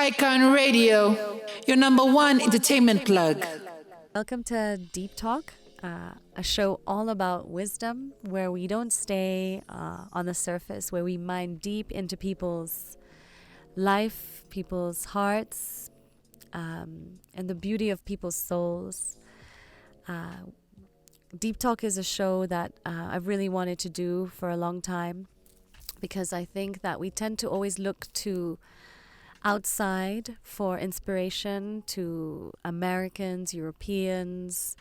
Icon Radio, your number one entertainment plug. Welcome to Deep Talk, a show all about wisdom where we don't stay on the surface, where we mine deep into people's life, people's hearts, and the beauty of people's souls. Deep Talk is a show that I've really wanted to do for a long time because I think that we tend to always look to outside for inspiration, to Americans, Europeans.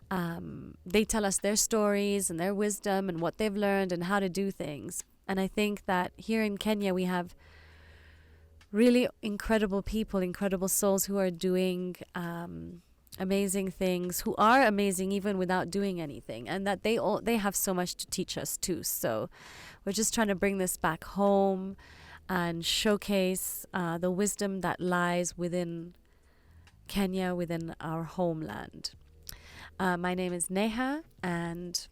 They tell us their stories and their wisdom and what they've learned and how to do things. And I think that here in Kenya we have really incredible people, incredible souls who are doing amazing things, who are amazing even without doing anything, and that they have so much to teach us too. So we're just trying to bring this back home and showcase the wisdom that lies within Kenya, within our homeland. My name is Neha, and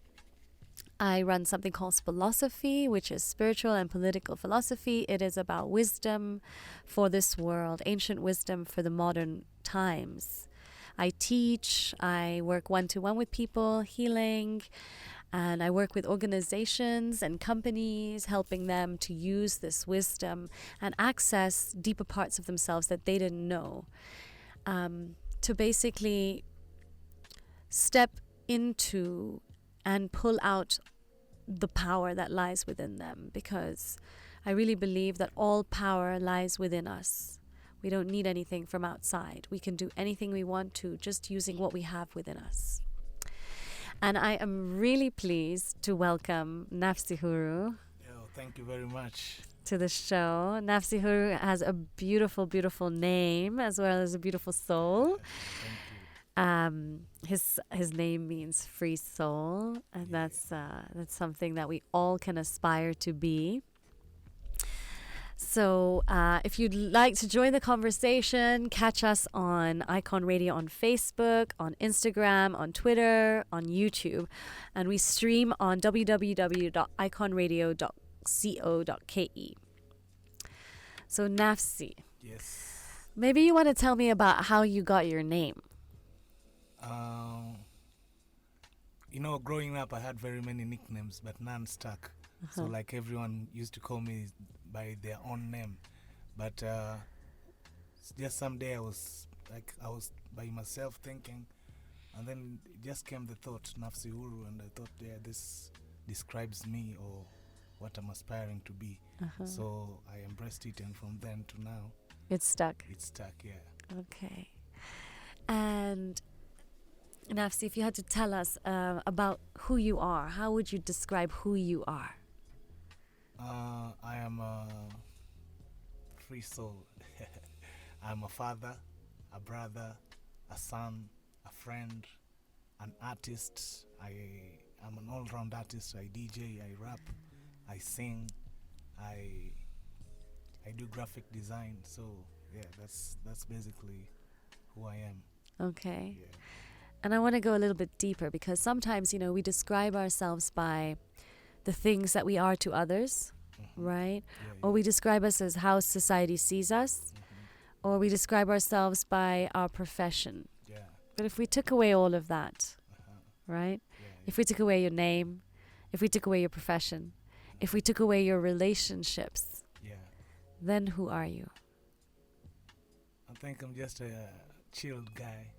I run something called Philosophy, which is spiritual and political philosophy. It is about wisdom for this world, ancient wisdom for the modern times. I teach, I work one-to-one with people, healing, and I work with organizations and companies, helping them to use this wisdom and access deeper parts of themselves that they didn't know. To basically step into and pull out the power that lies within them, because I really believe that all power lies within us. We don't need anything from outside. We can do anything we want to just using what we have within us. And I am really pleased to welcome Nafsi Huru. Thank you very much. To the show. Nafsi Huru has a beautiful, beautiful name as well as a beautiful soul. Thank you. His name means free soul, and that's something that we all can aspire to be. So if you'd like to join the conversation, catch us on Icon Radio on Facebook, on Instagram, on Twitter, on YouTube. And we stream on www.iconradio.co.ke. So Nafsi. Yes. Maybe you want to tell me about how you got your name. Growing up I had very many nicknames, but none stuck. So like everyone used to call me by their own name, but just someday I was by myself thinking, and then it just came the thought Nafsi Huru, and I thought, this describes me or what I'm aspiring to be. So I embraced it, and from then to now It's stuck. Yeah. Okay. And Nafsi, if you had to tell us about who you are, how would you describe who you are? I am a free soul. I'm a father, a brother, a son, a friend, an artist. I'm an all-round artist. I DJ, I rap, I sing, I do graphic design. So yeah, that's basically who I am. Okay. Yeah. And I want to go a little bit deeper, because sometimes, we describe ourselves by the things that we are to others, right? Yeah. Or we describe us as how society sees us, or we describe ourselves by our profession. Yeah. But if we took away all of that, right? Yeah. If we took away your name, if we took away your profession, if we took away your relationships, then who are you? I think I'm just a chilled guy.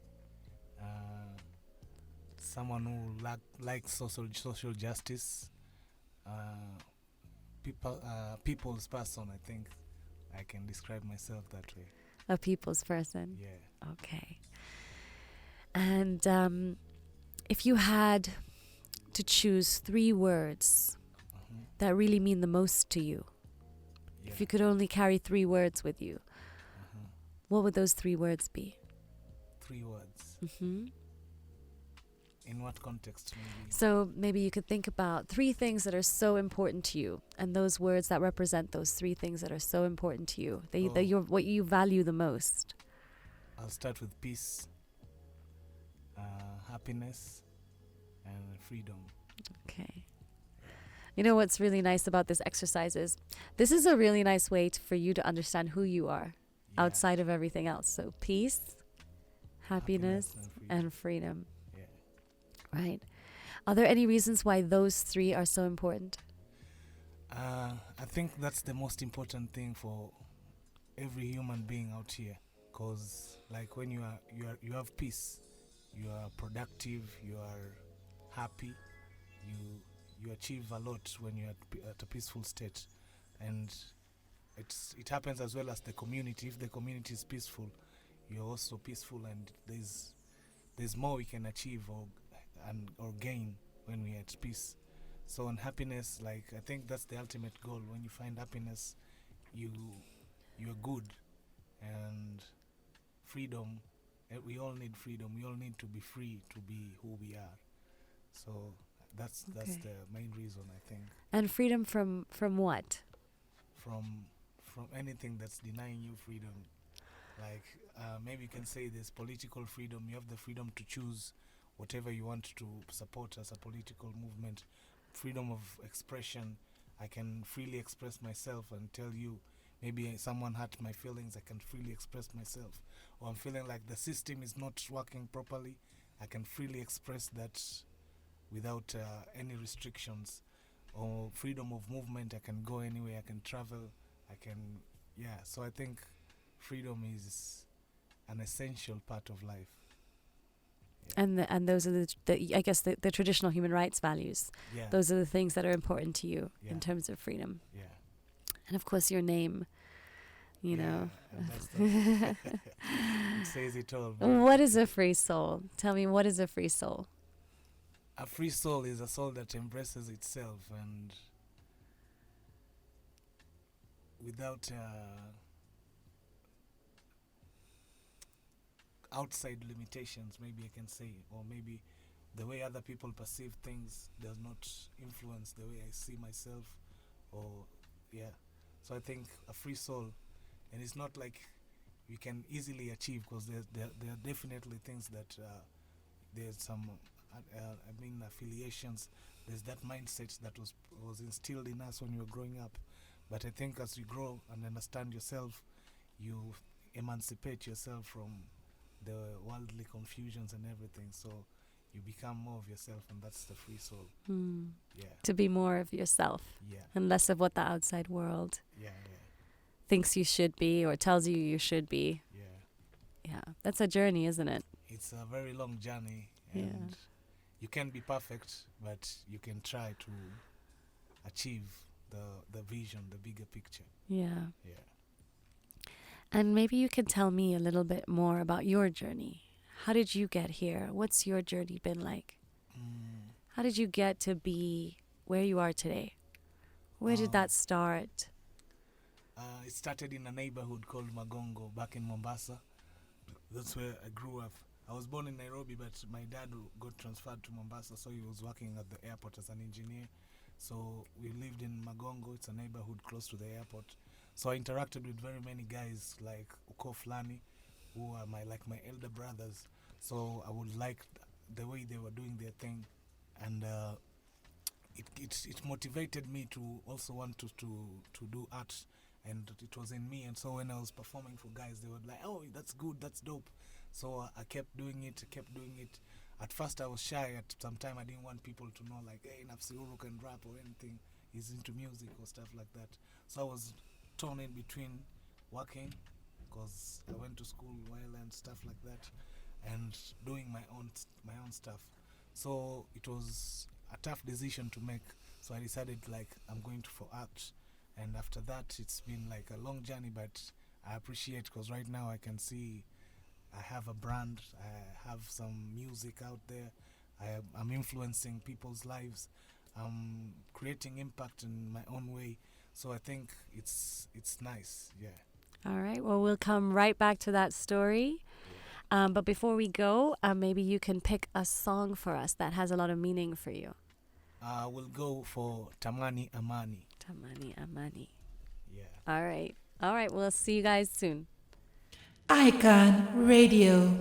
Someone who likes social justice. People's person, I think I can describe myself that way. A people's person. Yeah. Okay. And if you had to choose 3 words that really mean the most to you, if you could only carry 3 words with you, what would those 3 words be? 3 words. In what context, maybe? So maybe you could think about 3 things that are so important to you, and those words that represent those 3 things that are so important to you, what you value the most. I'll start with peace, happiness, and freedom. Okay. You know what's really nice about this exercise is this is a really nice way for you to understand who you are. outside of everything else. So peace, happiness, and freedom. Yeah. Right. Are there any reasons why those three are so important? I think that's the most important thing for every human being out here, because like when you have peace, you are productive, you are happy, you achieve a lot when you're at a peaceful state. And it happens as well as the community. If the community is peaceful, you're also peaceful, and there's more we can achieve or gain when we're at peace. So on happiness, like I think that's the ultimate goal. When you find happiness, you're good. And freedom, we all need freedom. We all need to be free to be who we are. So that's the main reason, I think. And freedom from what? From anything that's denying you freedom. Like maybe you can say there's political freedom. You have the freedom to choose whatever you want to support as a political movement. Freedom of expression. I can freely express myself and tell you, maybe someone hurt my feelings, I can freely express myself. Or I'm feeling like the system is not working properly, I can freely express that without any restrictions. Or freedom of movement, I can go anywhere, I can travel, so I think freedom is an essential part of life. Yeah. And those are the I guess the traditional human rights values. Yeah. Those are the things that are important to you in terms of freedom. Yeah. And of course your name, you know. It says it all. What is a free soul? Tell me, what is a free soul? A free soul is a soul that embraces itself and without outside limitations, maybe I can say, or maybe the way other people perceive things does not influence the way I see myself, so I think a free soul, and it's not like we can easily achieve, because there are definitely things that there's some affiliations, there's that mindset that was instilled in us when we were growing up. But I think as you grow and understand yourself, you emancipate yourself from the worldly confusions and everything, so you become more of yourself, and that's the free soul. To be more of yourself, and less of what the outside world thinks you should be or tells you should be. That's a journey, isn't it? It's a very long journey, and you can be perfect, but you can try to achieve the vision, the bigger picture. And maybe you can tell me a little bit more about your journey. How did you get here? What's your journey been like? How did you get to be where you are today? Where did that start? It started in a neighborhood called Magongo back in Mombasa. That's where I grew up. I was born in Nairobi, but my dad got transferred to Mombasa, so he was working at the airport as an engineer. So we lived in Magongo. It's a neighborhood close to the airport. So I interacted with very many guys like Uko Flani, who are my elder brothers. So I would like the way they were doing their thing, and it motivated me to also want to do art, and it was in me. And so when I was performing for guys, they were like, "Oh, that's good, that's dope." So I kept doing it. At first I was shy. At some time I didn't want people to know, like, hey, Nafsi Huru can rap or anything. He's into music or stuff like that. So I was torn in between working, because I went to school while and stuff like that, and doing my own stuff. So it was a tough decision to make. So I decided, like, I'm going for art. And after that, it's been like a long journey, but I appreciate, because right now I can see I have a brand, I have some music out there, I'm influencing people's lives, I'm creating impact in my own way. So I think it's nice, All right, well, we'll come right back to that story. But before we go, maybe you can pick a song for us that has a lot of meaning for you. We'll go for Tamani Amani. Tamani Amani. Yeah. All right, we'll see you guys soon. Icon Radio.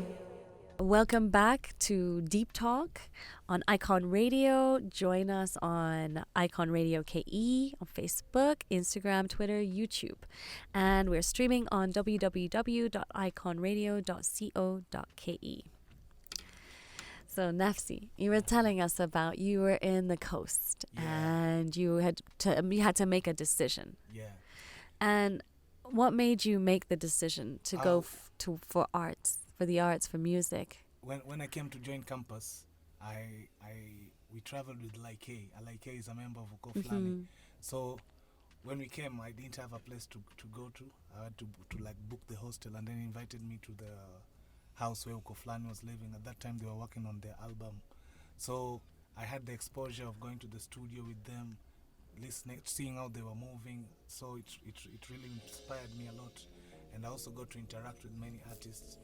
Welcome back to Deep Talk on Icon Radio. Join us on Icon Radio KE on Facebook, Instagram, Twitter, YouTube. And we're streaming on www.iconradio.co.ke. So Nafsi, you were telling us about you were in the coast and you had to make a decision. Yeah. And what made you make the decision to go for arts, for the arts, for music? When I came to join campus, we traveled with Laike. Laike is a member of Ukoflani. So when we came, I didn't have a place to go to. I had to like book the hostel, and then invited me to the house where Ukoflani was living. At that time, they were working on their album. So I had the exposure of going to the studio with them, listening, seeing how they were moving. So it really inspired me a lot. And I also got to interact with many artists.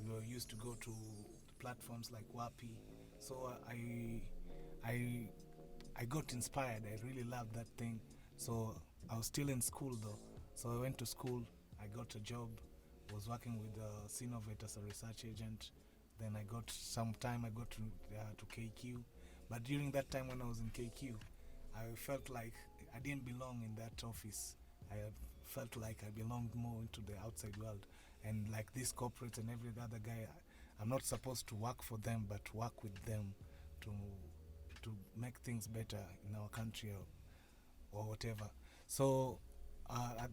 We were used to go to platforms like Wapi. So I got inspired. I really loved that thing. So I was still in school though. So I went to school. I got a job. Was working with Synovate as a research agent. Then I got some time. I got to KQ. But during that time when I was in KQ, I felt like I didn't belong in that office. I felt like I belonged more into the outside world. And like these corporates and every other guy, I'm not supposed to work for them, but work with them to make things better in our country or whatever. So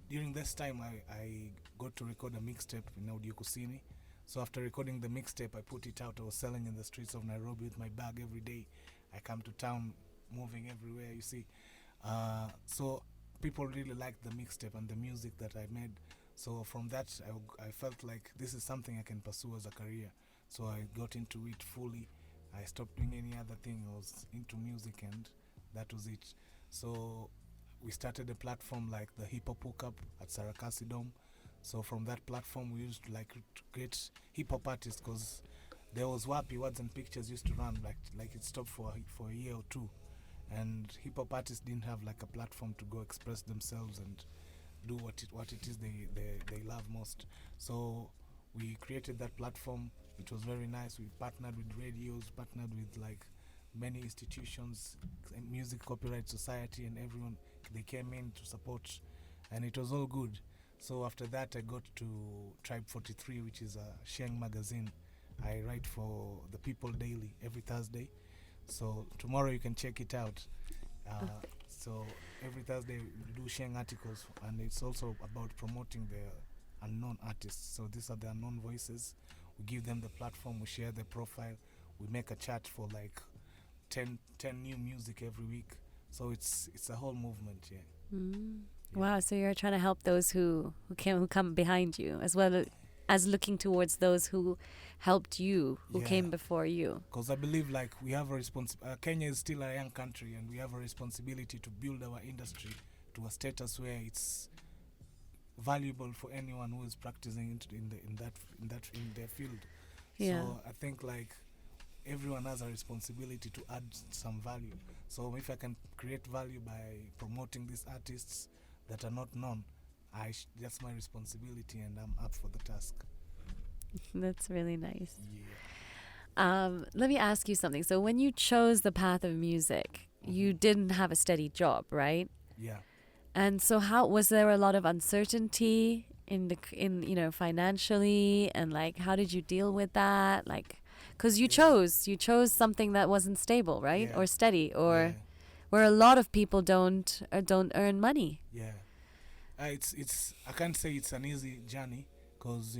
during this time, I got to record a mixtape in Audio Kusini. So after recording the mixtape, I put it out. I was selling in the streets of Nairobi with my bag every day. I come to town, moving everywhere, you see. So people really liked the mixtape and the music that I made. So from that, I felt like this is something I can pursue as a career. So I got into it fully. I stopped doing any other thing. I was into music, and that was it. So we started a platform like the Hip Hop Hookup at Sarakasi Dome. So from that platform, we used to like to get hip hop artists, because there was Wapi Words and Pictures used to run like it stopped for a year or two, and hip hop artists didn't have like a platform to go express themselves and do what it is they love most. So we created that platform. It was very nice. We partnered with radios, partnered with like many institutions, Music Copyright Society, and everyone. They came in to support, and it was all good. So after that, I got to Tribe 43, which is a Sheng magazine. I write for the People Daily every Thursday. So tomorrow you can check it out. So every Thursday we do Sheng articles, and it's also about promoting the unknown artists. So these are the unknown voices. We give them the platform, we share their profile, we make a chart for like 10 new music every week. So it's a whole movement, yeah. Wow, so you're trying to help those who come behind you, as well as looking towards those who helped you, who came before you. Because I believe like we have a Kenya is still a young country, and we have a responsibility to build our industry to a status where it's valuable for anyone who is practicing in their field. Yeah. So I think like everyone has a responsibility to add some value. So if I can create value by promoting these artists that are not known, that's my responsibility, and I'm up for the task. That's really nice. Yeah. Let me ask you something. So when you chose the path of music, you didn't have a steady job, right? Yeah. And so how was there a lot of uncertainty in financially, and like how did you deal with that? Like, because you chose something that wasn't stable, right? Yeah. Or steady, or where a lot of people don't earn money. Yeah. It's I can't say it's an easy journey, because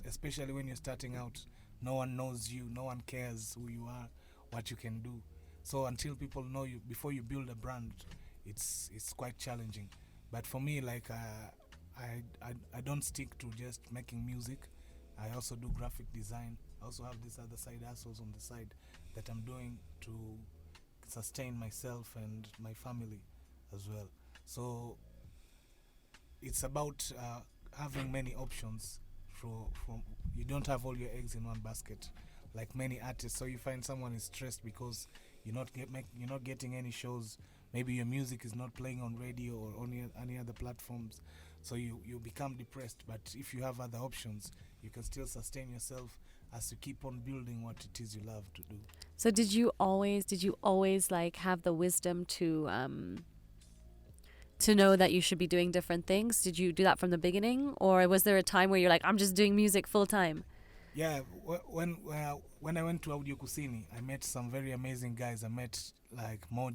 especially when you're starting out, no one knows you, no one cares who you are, what you can do. So until people know you, before you build a brand, it's quite challenging. But for me, like I don't stick to just making music. I also do graphic design. I also have these other side hustles on the side that I'm doing to sustain myself and my family as well. So it's about having many options. You don't have all your eggs in one basket, like many artists. So you find someone is stressed because you're not getting any shows. Maybe your music is not playing on radio or on any other platforms. So you become depressed. But if you have other options, you can still sustain yourself as you keep on building what it is you love to do. So did you always like have the wisdom to know that you should be doing different things? Did you do that from the beginning, or was there a time where you're like, I'm just doing music full time? Yeah, when I went to Audio Kusini, I met some very amazing guys. I met like Mo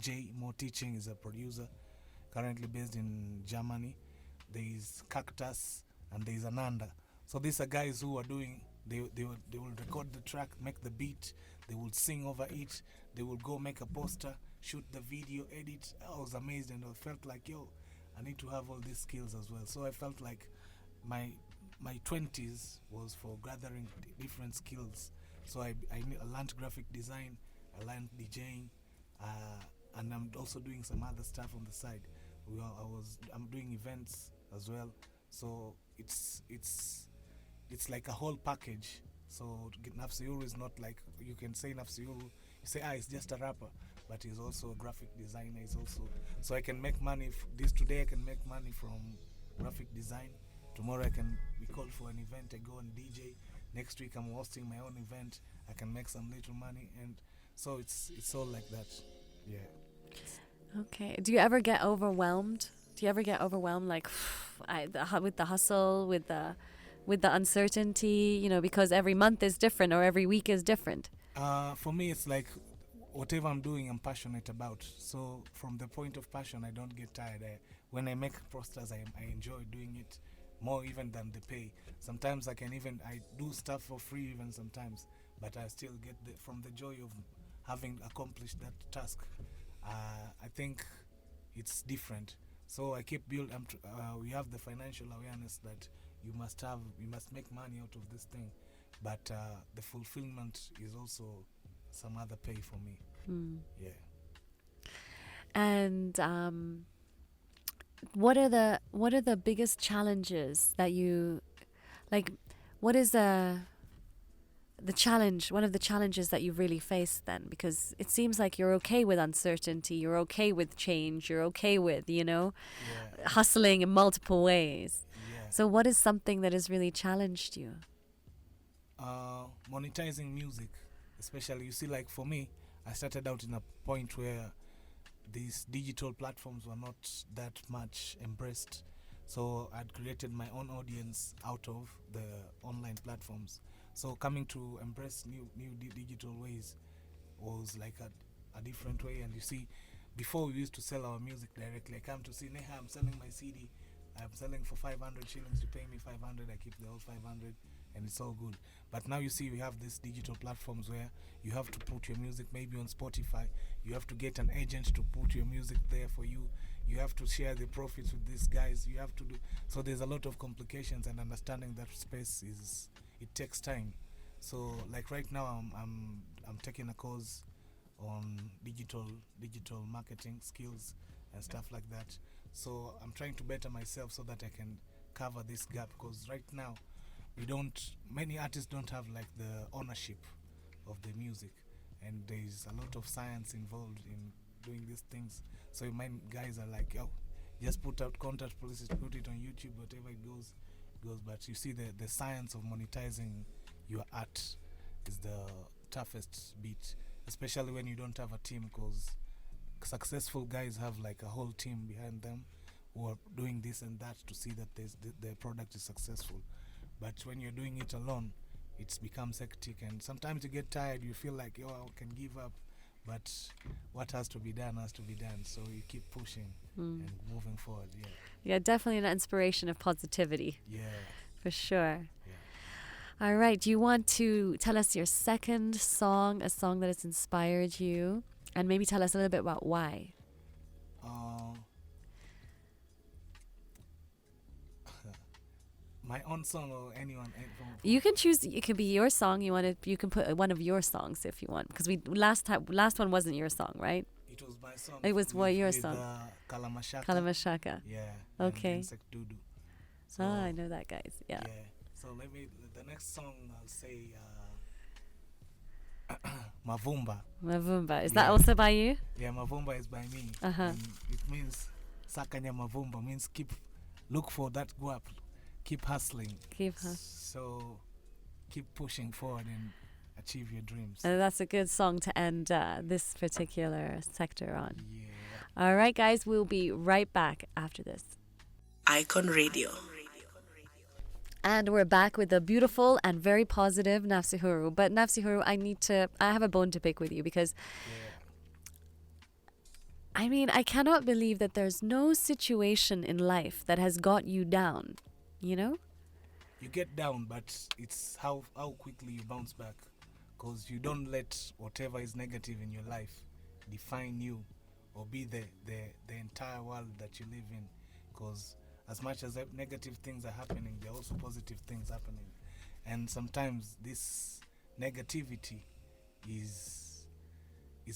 Teaching is a producer currently based in Germany. There is Cactus and there is Ananda. So these are guys who are doing, they will record the track, make the beat, they will sing over it, they will go make a poster, shoot the video, edit. I was amazed and I felt like, yo, I need to have all these skills as well. So I felt like my 20s was for gathering different skills. So I learned graphic design, I learned DJing, and I'm also doing some other stuff on the side. I'm doing events as well. So it's like a whole package. So Nafsi Huru is not like you can say Nafsi Huru, you say it's just a rapper, but he's also a graphic designer. He's also, so I can make money. Today I can make money from graphic design. Tomorrow I can be called for an event, I go and DJ. Next week I'm hosting my own event, I can make some little money, and so it's all like that. Yeah. Okay. Do you ever get overwhelmed? Like with the hustle, with the uncertainty, because every month is different or every week is different? For me, it's like whatever I'm doing, I'm passionate about. So from the point of passion, I don't get tired. When I make posters, I enjoy doing it more even than the pay. Sometimes I do stuff for free even sometimes, but I still get from the joy of having accomplished that task. I think it's different. So I keep building. We have the financial awareness that you must make money out of this thing, but the fulfillment is also some other pay for me. Yeah. And what are the biggest challenges that you like? What is the challenge? One of the challenges that you've really faced then, because it seems like you're okay with uncertainty, you're okay with change, you're okay with hustling in multiple ways. Yeah. So what is something that has really challenged you? Monetizing music, especially. You see, like for me, I started out in a point where these digital platforms were not that much embraced. So I'd created my own audience out of the online platforms. So coming to embrace new digital ways was like a different way. And you see, before we used to sell our music directly. I come to see Neha, I'm selling my CD. I'm selling for 500 shillings. You pay me 500. I keep the whole 500, and it's all good. But now you see we have these digital platforms where you have to put your music maybe on Spotify. You have to get an agent to put your music there for you. You have to share the profits with these guys. You have to do so. There's a lot of complications, and understanding that space it takes time. So like right now I'm taking a course on digital marketing skills and stuff like that. So I'm trying to better myself so that I can cover this gap, because right now many artists don't have like the ownership of the music, and there's a lot of science involved in doing these things. So guys are like, oh, just put out contact policies, put it on YouTube, whatever it goes. But you see the science of monetizing your art is the toughest bit, especially when you don't have a team, because successful guys have like a whole team behind them who are doing this and that to see that the product is successful. But when you're doing it alone, it becomes hectic, and sometimes you get tired. You feel like, I can give up, but what has to be done has to be done. So you keep pushing and moving forward. Yeah, definitely an inspiration of positivity. Yeah, for sure. Yeah. All right, do you want to tell us your second song, a song that has inspired you, and maybe tell us a little bit about why? My own song or anyone? You can choose. It could be your song. You can put one of your songs if you want, because last one wasn't your song, right? It was my song. It was your song. Kalamashaka. Yeah. Okay. So, I know that, guys. Yeah. So the next song I'll say Mavumba. Mavumba. Is that also by you? Yeah, Mavumba is by me. And it means Sakanya Mavumba means look for that guap. Keep hustling. Keep hustling. So keep pushing forward and achieve your dreams. And that's a good song to end this particular sector on. Yeah. All right, guys, we'll be right back after this. Icon Radio. And we're back with the beautiful and very positive Nafsi Huru. But Nafsi Huru, I have a bone to pick with you because, I mean, I cannot believe that there's no situation in life that has got you down, you know? You get down, but it's how quickly you bounce back. Because you don't let whatever is negative in your life define you or be the entire world that you live in. Because as much as negative things are happening, there are also positive things happening. And sometimes this negativity is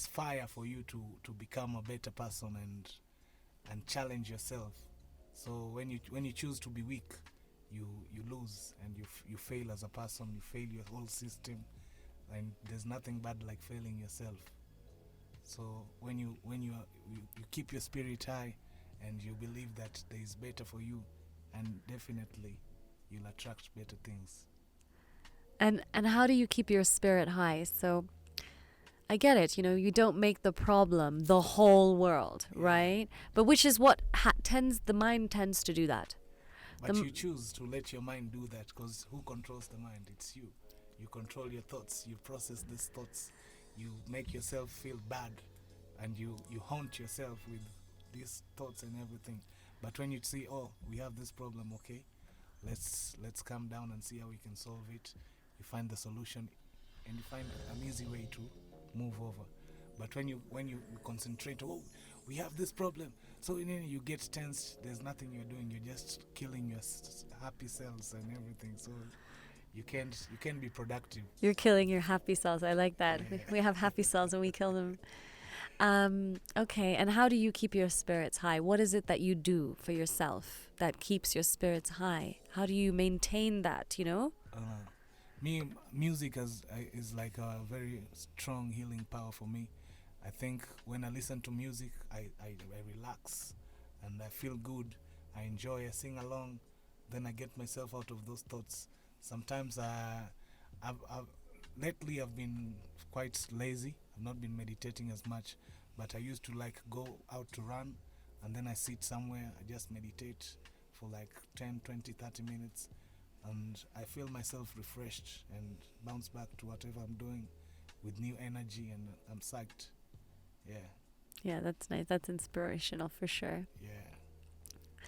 fire for you to become a better person and challenge yourself. So when you choose to be weak, you lose and you fail as a person, you fail your whole system, and there's nothing bad like failing yourself. So when you keep your spirit high and you believe that there is better for you, and definitely you'll attract better things. And how do you keep your spirit high? So I get it, you know, you don't make the problem the whole world, right? But which is what the mind tends to do that. But you choose to let your mind do that, because who controls the mind? It's you. You control your thoughts. You process these thoughts. You make yourself feel bad, and you haunt yourself with these thoughts and everything. But when you see, oh, we have this problem, okay, let's calm down and see how we can solve it. You find the solution, and you find an easy way to move over. But when you concentrate, oh, we have this problem, so you get tense. There's nothing you're doing. You're just killing your happy cells and everything. So you can't be productive. You're killing your happy cells. I like that. Yeah. We have happy cells and we kill them. Okay, and how do you keep your spirits high? What is it that you do for yourself that keeps your spirits high? How do you maintain that, you know? Music is like a very strong healing power for me. I think when I listen to music, I relax and I feel good. I enjoy, I sing along, then I get myself out of those thoughts. Sometimes lately I've been quite lazy. I've not been meditating as much, but I used to like go out to run, and then I sit somewhere, I just meditate for like 10, 20, 30 minutes, and I feel myself refreshed and bounce back to whatever I'm doing with new energy, and I'm psyched. Yeah, that's nice. That's inspirational for sure. Yeah.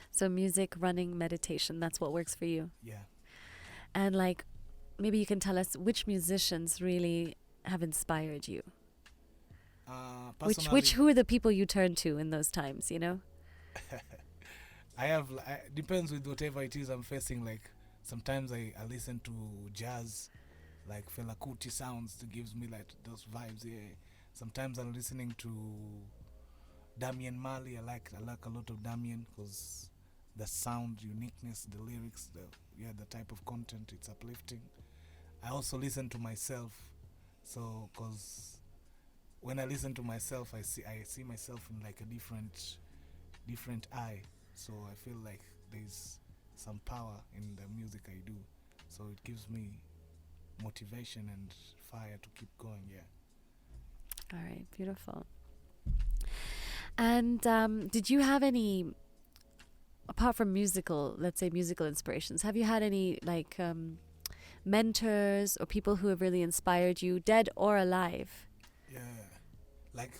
So music, running, meditation, that's what works for you. Yeah. And like, maybe you can tell us which musicians really have inspired you. Who are the people you turn to in those times, you know? Depends with whatever it is I'm facing. Like sometimes I listen to jazz, like Fela Kuti sounds, that gives me like those vibes. Yeah. Sometimes I'm listening to Damian Marley. I like a lot of Damian because the sound, uniqueness, the lyrics, the type of content, it's uplifting. I also listen to myself, so because when I listen to myself, I see myself in like a different eye. So I feel like there's some power in the music I do. So it gives me motivation and fire to keep going. Yeah. All right, beautiful. And did you have any, apart from musical inspirations, have you had any like mentors or people who have really inspired you, dead or alive? Yeah, like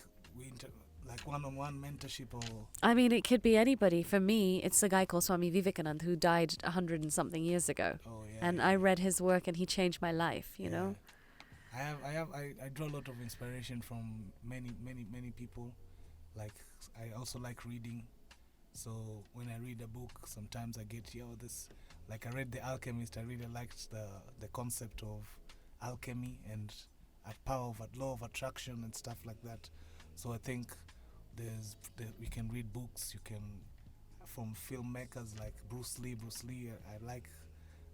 one-on-one mentorship, or I mean, it could be anybody. For me, it's a guy called Swami Vivekananda who died 100 and something years ago. Oh, yeah, and I read his work and he changed my life, you know? I draw a lot of inspiration from many people. Like I also like reading, so when I read a book, sometimes I get this. Like I read The Alchemist. I really liked the concept of alchemy and a law of attraction and stuff like that. So I think we can read books. You can from filmmakers like Bruce Lee. I like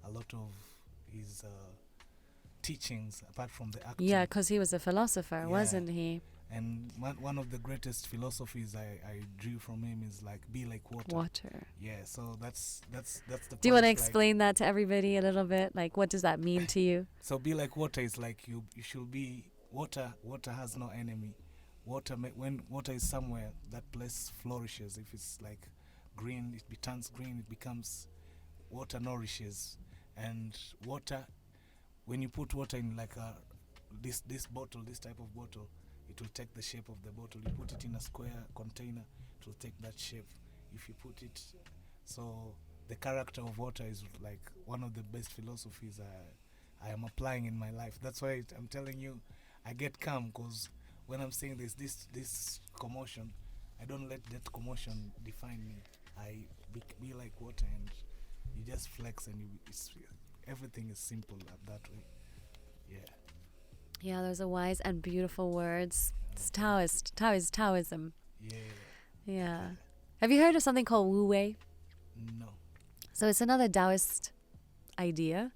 a lot of his teachings apart from the acting. Yeah, because he was a philosopher, wasn't he? And one of the greatest philosophies I drew from him is like be like water. Water. Yeah, so that's the Do you want to point, like, explain that to everybody a little bit? Like, what does that mean to you? so be like water is like you should be water. Water has no enemy. When water is somewhere, that place flourishes. If it's like green, turns green, it becomes water nourishes. And water, when you put water in like this bottle, this type of bottle, it will take the shape of the bottle. You put it in a square container, it will take that shape. If you put it, so the character of water is like one of the best philosophies I am applying in my life. That's why I'm telling you, I get calm, because when I'm saying this commotion, I don't let that commotion define me. I be like water, and you just flex, and everything is simple that way. Yeah. Yeah, those are wise and beautiful words. It's Taoism. Yeah. Yeah. Have you heard of something called Wu Wei? No. So it's another Taoist idea.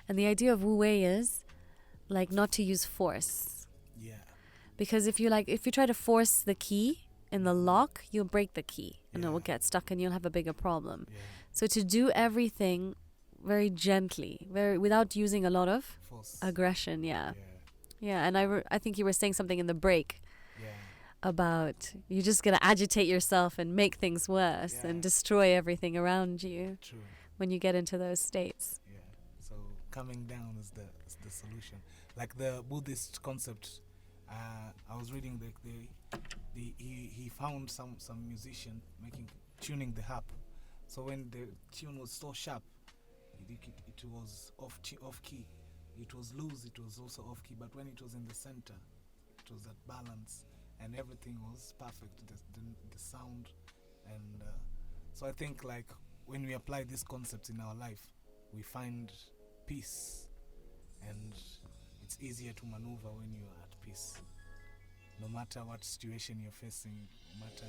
And the idea of Wu Wei is like not to use force. Yeah. Because if you try to force the key in the lock, you'll break the key and it will get stuck and you'll have a bigger problem. Yeah. So to do everything very gently, without using a lot of Force. aggression, yeah. Yeah. Yeah, and I think you were saying something in the break Yeah. about you're just going to agitate yourself and make things worse and destroy everything around you True. when you get into those states. Yeah. So coming down is the solution. Like the Buddhist concept, I was reading he found some musician tuning the harp. So when the tune was so sharp, it was off key. It was loose, it was also off key. But when it was in the center, it was at balance, and everything was perfect. The sound, and so I think like when we apply these concepts in our life, we find peace, and it's easier to maneuver when you're at peace. No matter what situation you're facing, no matter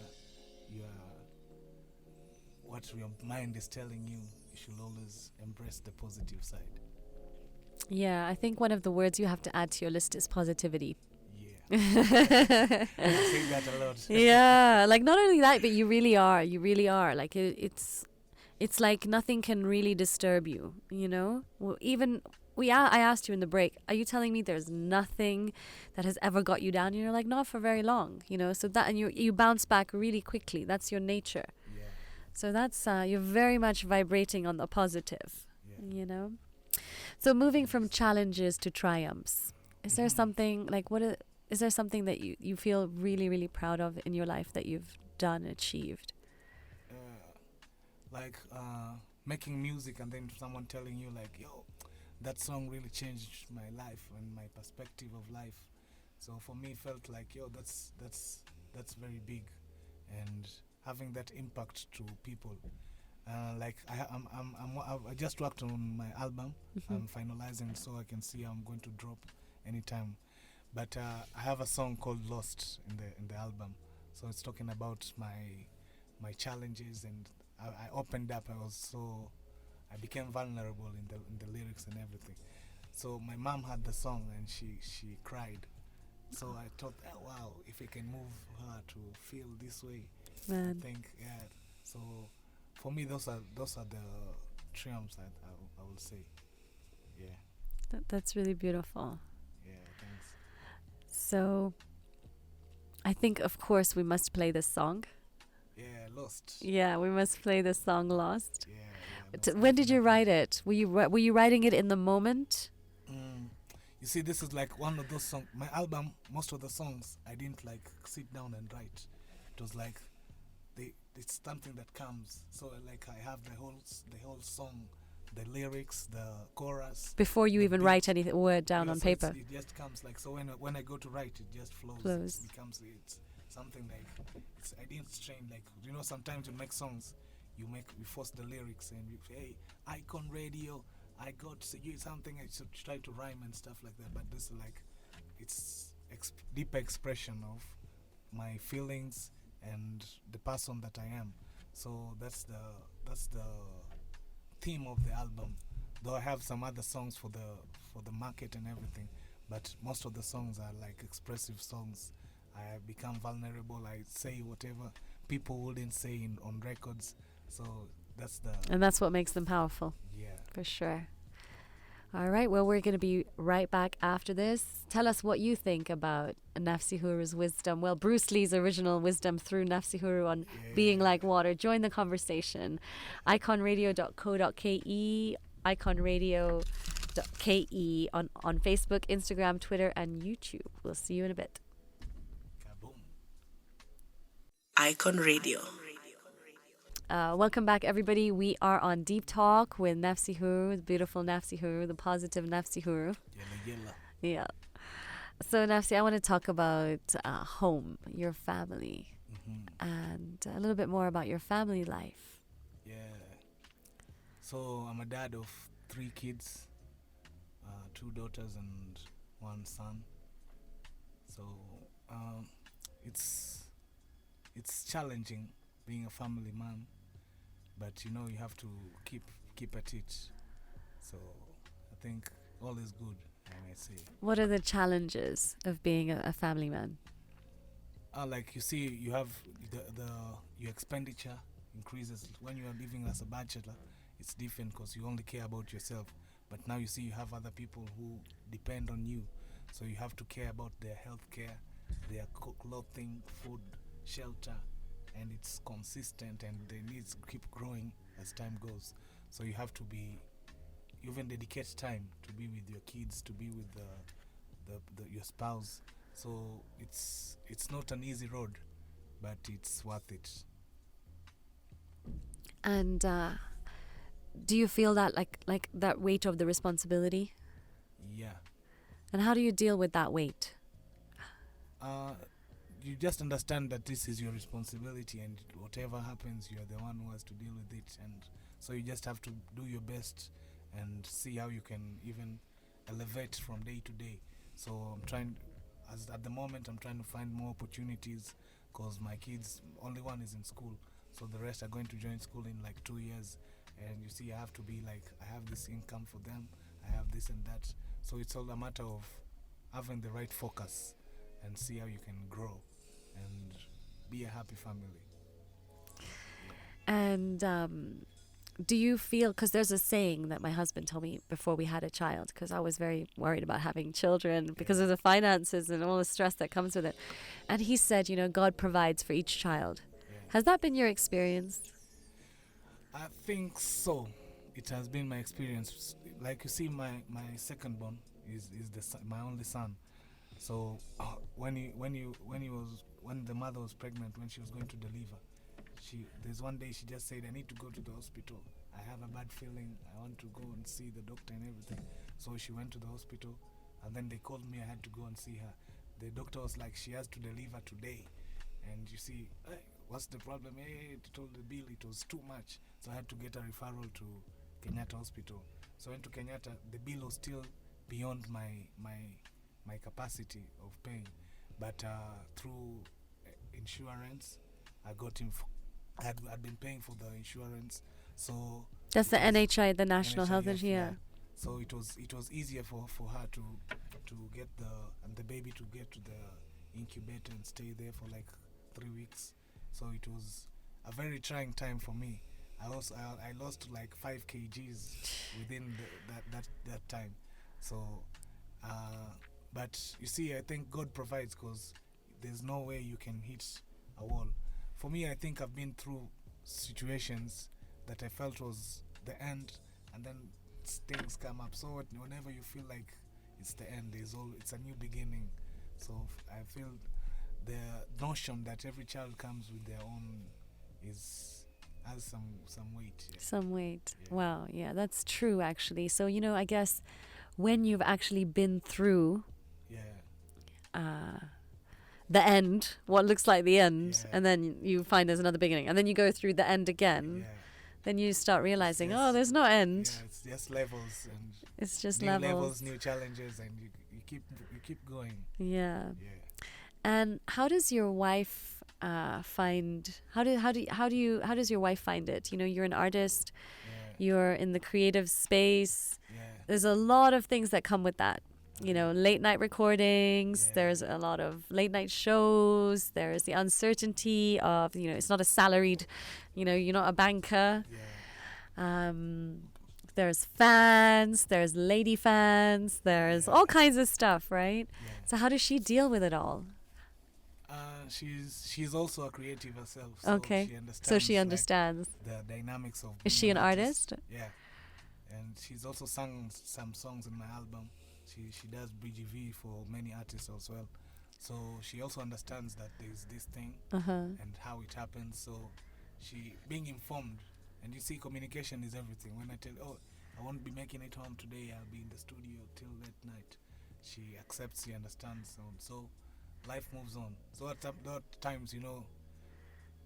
what your mind is telling you, you should always embrace the positive side. Yeah, I think one of the words you have to add to your list is positivity. Yeah. I say that a lot. Yeah, like not only that, but you really are. Like it's like nothing can really disturb you, you know? Well, I asked you in the break, are you telling me there's nothing that has ever got you down? And you're like, not for very long, you know? So that, and you bounce back really quickly. That's your nature. Yeah. So that's, you're very much vibrating on the positive, you know? So moving from challenges to triumphs, is there something, like is there something that you feel really, really proud of in your life that you've done, achieved? Making music and then someone telling you like, yo, that song really changed my life and my perspective of life. So for me, felt like, yo, that's very big, and having that impact to people. Like I just worked on my album. I'm finalizing, so I can see I'm going to drop anytime. But I have a song called "Lost" in the album. So it's talking about my challenges, and I opened up. I became vulnerable in the lyrics and everything. So my mom had the song and she cried. So I thought, oh, wow, if I can move her to feel this way, Man. I think, yeah. So for me, those are the triumphs that I will say. Yeah. That's really beautiful. Yeah, thanks. So I think, of course, we must play this song. Yeah, Lost. Yeah, we must play this song, Lost. Yeah. When did you write it? Were you writing it in the moment? You see, this is like one of those songs. My album, most of the songs, I didn't like sit down and write. It was like it's something that comes. So like I have the whole song, the lyrics, the chorus. Before you even write any word down on So paper. it just comes like, so when I go to write, it just flows. It becomes something like I didn't strain, like, you know, sometimes you make songs, you force the lyrics and you say, hey, Icon Radio, I got you something, I should try to rhyme and stuff like that. But this is like, it's deep expression of my feelings and the person that I am. So that's the theme of the album. Though I have some other songs for the market and everything, but most of the songs are like expressive songs. I become vulnerable. I say whatever people wouldn't say on records. So that's the And that's what makes them powerful, yeah. for sure. All right, well, we're going to be right back after this. Tell us what you think about Nafsi Huru's wisdom. Well, Bruce Lee's original wisdom through Nafsi Huru on being like water. Join the conversation. iconradio.co.ke, iconradio.ke on Facebook, Instagram, Twitter, and YouTube. We'll see you in a bit. Kaboom. Icon Radio. Welcome back, everybody. We are on Deep Talk with Nafsi Huru, the beautiful Nafsi Huru, the positive Nafsi Huru. Yella. Yeah. So, Nafsi, I want to talk about home, your family, and a little bit more about your family life. Yeah. So I'm a dad of 3 kids, 2 daughters and 1 son. So it's challenging being a family man, but you have to keep at it. So I think all is good, I might say. What are the challenges of being a family man? Like you see, you have your expenditure increases when you are living as a bachelor. It's different because you only care about yourself. But now you see you have other people who depend on you, so you have to care about their health care, their clothing, food, shelter, and it's consistent and their needs keep growing as time goes. So you have to even dedicate time to be with your kids, to be with your spouse. So it's not an easy road, but it's worth it. And do you feel that like that weight of the responsibility? Yeah. And how do you deal with that weight? You just understand that this is your responsibility, and whatever happens, you're the one who has to deal with it. And so you just have to do your best and see how you can even elevate from day to day. So at the moment, I'm trying to find more opportunities because my kids, only one is in school. So the rest are going to join school in like 2 years. And you see, I have to be like, I have this income for them, I have this and that. So it's all a matter of having the right focus and see how you can grow and be a happy family. And do you feel, because there's a saying that my husband told me before we had a child, because I was very worried about having children because of the finances and all the stress that comes with it. And he said, God provides for each child. Yeah. Has that been your experience? I think so. It has been my experience. Like you see, my second born is my only son. So when the mother was pregnant, when she was going to deliver, there's one day she just said, I need to go to the hospital. I have a bad feeling. I want to go and see the doctor and everything. So she went to the hospital, and then they called me. I had to go and see her. The doctor was like, she has to deliver today. And you see, what's the problem? It told the bill it was too much. So I had to get a referral to Kenyatta Hospital. So I went to Kenyatta. The bill was still beyond my capacity of paying. But through insurance, I got him. I'd been paying for the insurance. So That's the NHI, the National Health NHIF, Insurance. So it was easier for her to get the baby to get to the incubator and stay there for like 3 weeks. So it was a very trying time for me. I lost like 5 kgs within that time. So but you see, I think God provides, because there's no way you can hit a wall. For me, I think I've been through situations that I felt was the end, and then things come up. So whenever you feel like it's the end, it's a new beginning. So I feel the notion that every child comes with their own has some weight. Yeah. Some weight. Yeah. Wow, yeah, that's true actually. So, I guess when you've actually been through the end, what looks like the end, and then you find there's another beginning, and then you go through the end again, then you start realizing, there's no end. Yeah, it's just levels, and it's just new levels, new challenges, and you keep going. Yeah. And how does your wife find? How does your wife find it? You're an artist. You're in the creative space. Yeah. There's a lot of things that come with that. late night recordings. Yeah. There's a lot of late night shows. There's the uncertainty of, it's not a salaried, you're not a banker. Yeah. There's fans, there's lady fans, there's all kinds of stuff, right? Yeah. So how does she deal with it all? She's also a creative herself. So Okay. She understands, So she understands. the dynamics of. Is being she an artist? Yeah, and she's also sung some songs in my album. She does BGV for many artists as well. So she also understands that there's this thing and how it happens. So she being informed, and you see, communication is everything. When I tell, I won't be making it home today, I'll be in the studio till late night. She accepts, she understands, so life moves on. So at times,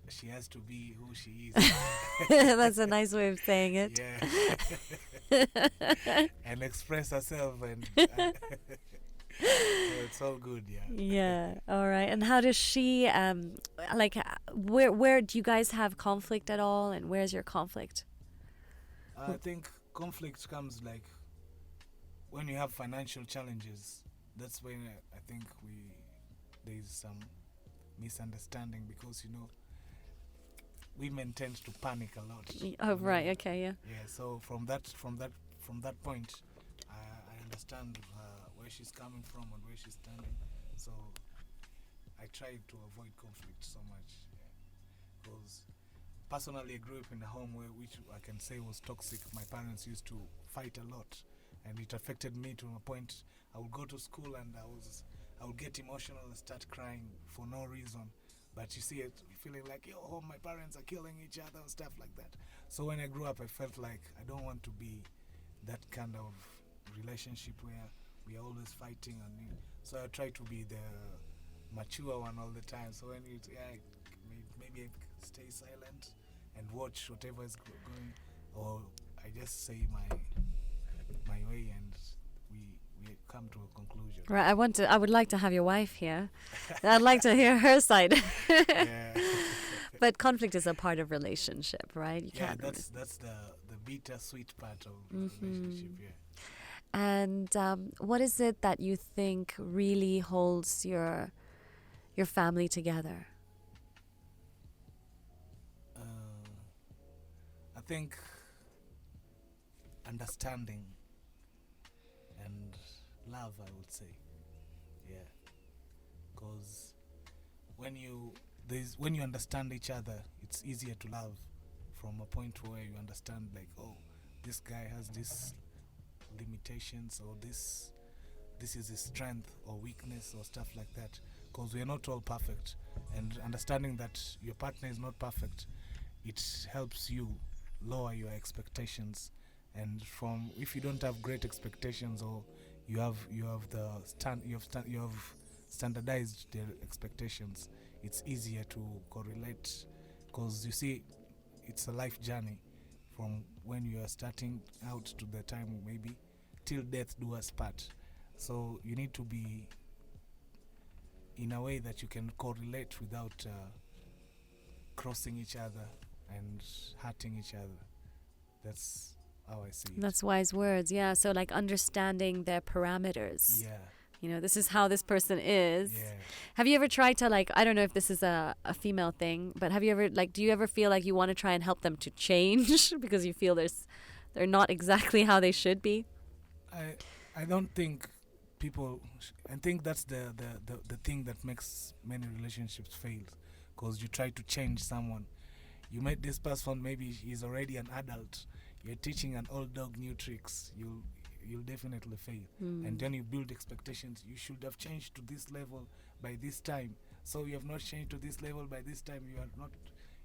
she has to be who she is. That's a nice way of saying it. Yeah. And express herself, and so it's all good, yeah. Yeah. All right. And how does she where do you guys have conflict at all, and where's your conflict? I think conflict comes like when you have financial challenges. That's when I think there's some misunderstanding, because women tend to panic a lot. Oh, right. Okay. Yeah. Yeah. So from that point, I understand where she's coming from and where she's standing. So I try to avoid conflict so much, because personally I grew up in a home which I can say was toxic. My parents used to fight a lot, and it affected me to a point. I would go to school and I would get emotional and start crying for no reason. But you see it feeling like, my parents are killing each other and stuff like that. So when I grew up, I felt like I don't want to be that kind of relationship where we are always fighting. So I try to be the mature one all the time. So when maybe I stay silent and watch whatever is going, or I just say my way, and we come to a conclusion. Right. I would like to have your wife here. I'd like to hear her side. Yeah. But conflict is a part of relationship, right? You can't. That's the bitter sweet part of relationship. Yeah. And what is it that you think really holds your family together? I think understanding and love, I would say. Yeah. Because when you understand each other, it's easier to love, from a point where you understand, like, this guy has this limitations, or this is his strength or weakness or stuff like that. Because we are not all perfect, and understanding that your partner is not perfect, it helps you lower your expectations. And if you don't have great expectations, or you have standardized their expectations, it's easier to correlate. Because you see, it's a life journey, from when you are starting out to the time maybe till death do us part. So you need to be in a way that you can correlate without crossing each other and hurting each other. That's how I see it. That's wise words. Yeah. So like understanding their parameters. Yeah. This is how this person is. Yeah. Have you ever tried to, I don't know if this is a female thing, but have you ever, do you ever feel like you want to try and help them to change because you feel they're not exactly how they should be? I don't think people, I think that's the thing that makes many relationships fail. Because you try to change someone. You met this person, maybe he's already an adult. You're teaching an old dog new tricks. You'll definitely fail. And then you build expectations. You should have changed to this level by this time. So you have not changed to this level by this time.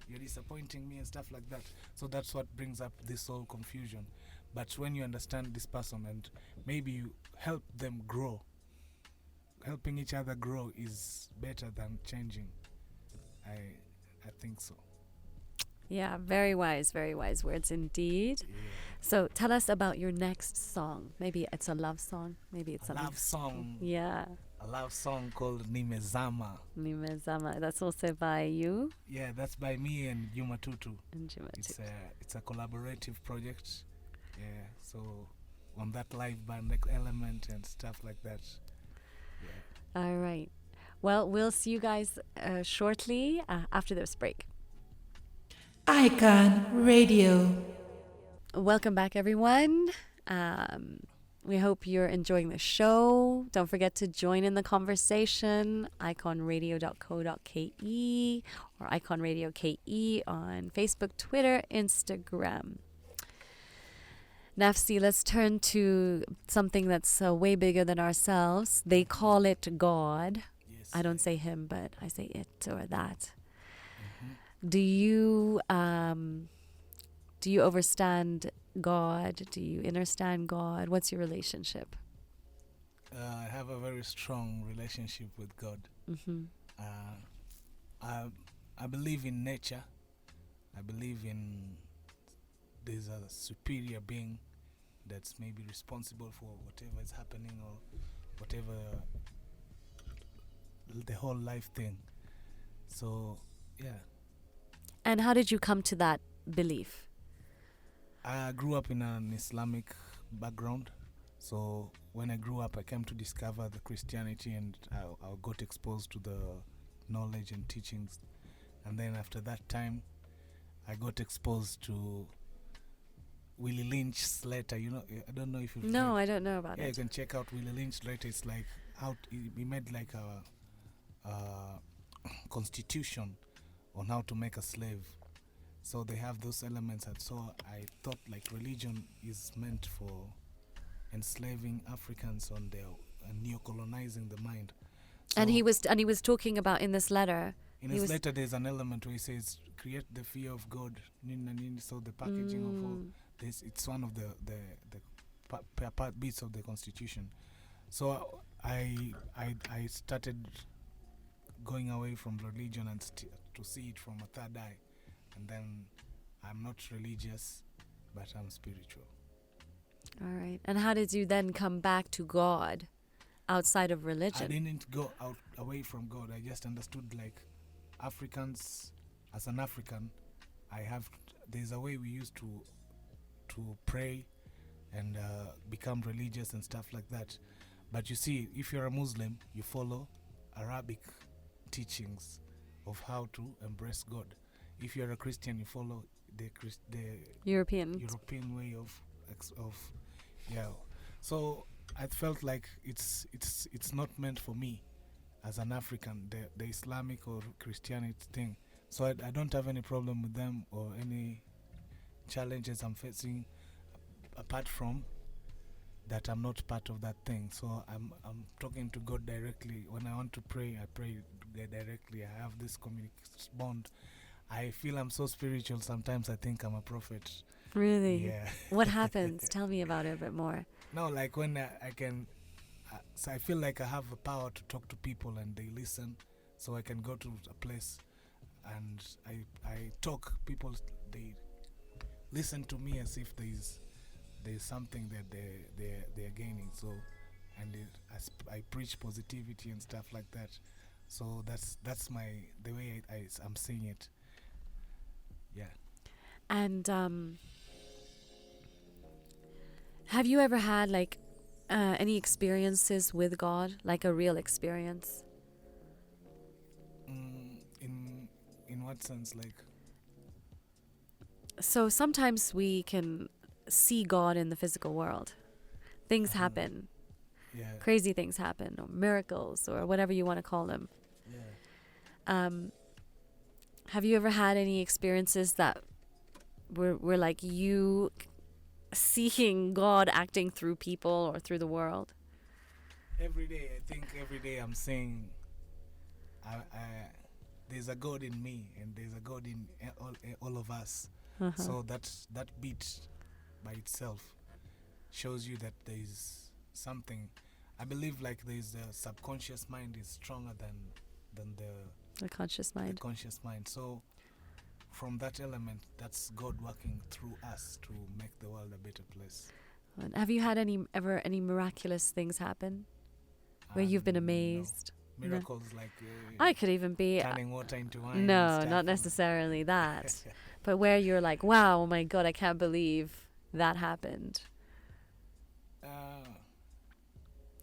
You're disappointing me and stuff like that. So that's what brings up this whole confusion. But when you understand this person and maybe you help them grow, helping each other grow is better than changing. I think so. Yeah, very wise words indeed. Yeah. So tell us about your next song. Maybe it's a love song. Maybe it's A love song. Yeah. A love song called Nimezama. Nimezama. That's also by you. Yeah, that's by me and Yuma Tutu. And Juma It's too. a collaborative project. Yeah, so on that live band element and stuff like that. Yeah. All right. Well, we'll see you guys shortly after this break. Icon Radio. Welcome back, everyone. We hope you're enjoying the show. Don't forget to join in the conversation. iconradio.co.ke or Icon Radio KE on Facebook, Twitter, Instagram. Nafsi, let's turn to something that's way bigger than ourselves. They call it God. Yes. I don't say him, but I say it or that. Mm-hmm. Do you understand God? Do you understand God? What's your relationship? I have a very strong relationship with God. Mm-hmm. I believe in nature. I believe in there's a superior being that's maybe responsible for whatever is happening or whatever the whole life thing. So, yeah. And how did you come to that belief? I grew up in an Islamic background. So when I grew up, I came to discover the Christianity, and I got exposed to the knowledge and teachings. And then after that time, I got exposed to Willie Lynch's letter. You know, I don't know if you've No, read. I don't know about Yeah, you it. can check out Willie Lynch's letter. It's like how he made like a constitution on how to make a slave. So they have those elements, and so I thought like religion is meant for enslaving Africans on their neo-colonizing the mind. So And he was talking about in this letter. in he his was- letter, there's an element where he says, "Create the fear of God." So the packaging of all this, it's one of the bits of the Constitution. So I started going away from religion and to see it from a third eye, and then I'm not religious, but I'm spiritual. All right. And how did you then come back to God outside of religion? I didn't go away from God. I just understood like Africans, as an African, there's a way we used to pray and become religious and stuff like that. But you see, if you're a Muslim, you follow Arabic teachings of how to embrace God. If you're a Christian, you follow the European. European way of yeah. So I felt like it's not meant for me as an African, the Islamic or Christianity thing. So I don't have any problem with them or any challenges I'm facing, apart from that I'm not part of that thing. So I'm talking to God directly. When I want to pray, I pray directly. I have this communication bond. I feel I'm so spiritual. Sometimes I think I'm a prophet. Really? Yeah. What happens? Tell me about it a bit more. No, like when I can, so I feel like I have the power to talk to people and they listen. So I can go to a place and I talk. People, they listen to me as if there's something that they're gaining. So, and I preach positivity and stuff like that. So that's the way I'm seeing it. Yeah. And have you ever had like any experiences with God, like a real experience? In what sense, like? So sometimes we can see God in the physical world. Things happen. Yeah. Crazy things happen, or miracles, or whatever you want to call them. Yeah. Have you ever had any experiences that were like you seeing God acting through people or through the world? Every day, I think every day I'm saying, there's a God in me and there's a God in all of us. So that beat by itself shows you that there's something. I believe like there's the subconscious mind is stronger than The conscious the mind. conscious mind. So from that element, that's God working through us to make the world a better place. And have you had ever any miraculous things happen where you've been No. amazed? Miracles like I could even be turning water into wine. and no, stuff. not necessarily that, but where you're like, wow, oh my God, I can't believe that happened.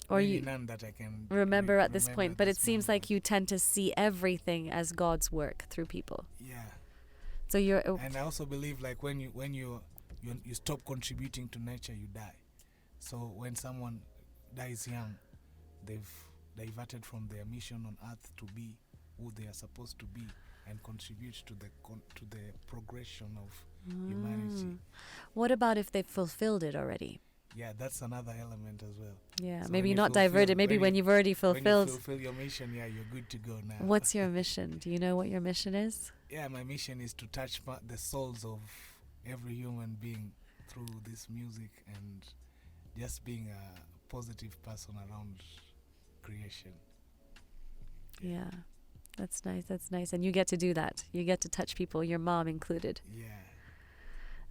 Or Maybe you none that I can remember at this remember point, at but it this seems like moment. you tend to see everything as God's work through people. Yeah, So you're and I also believe like when you stop contributing to nature, you die. So when someone dies young, they've diverted from their mission on earth to be who they are supposed to be and contribute to the progression of humanity. What about if they've fulfilled it already? Yeah, that's another element as well. Yeah, So maybe when you not diverted. Maybe when you've already when you fulfilled. fulfill your mission, yeah, you're good to go now. What's your mission? Do you know what your mission is? Yeah, my mission is to touch the souls of every human being through this music and just being a positive person around creation. Yeah. That's nice. That's nice. And you get to do that. You get to touch people, your mom included. Yeah.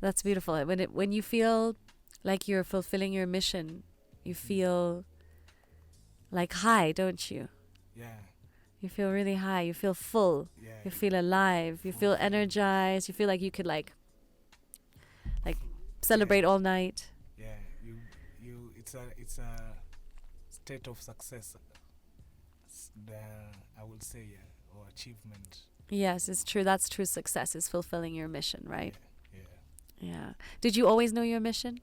That's beautiful. When you feel like you're fulfilling your mission, you feel like high, don't you? Yeah. You feel really high. You feel full. Yeah. You feel alive. You feel energized. You feel like you could like celebrate all night. Yeah. It's a state of success. I would say, yeah, or achievement. Yes, it's true. That's true success, is fulfilling your mission, right? Yeah. Yeah. Did you always know your mission?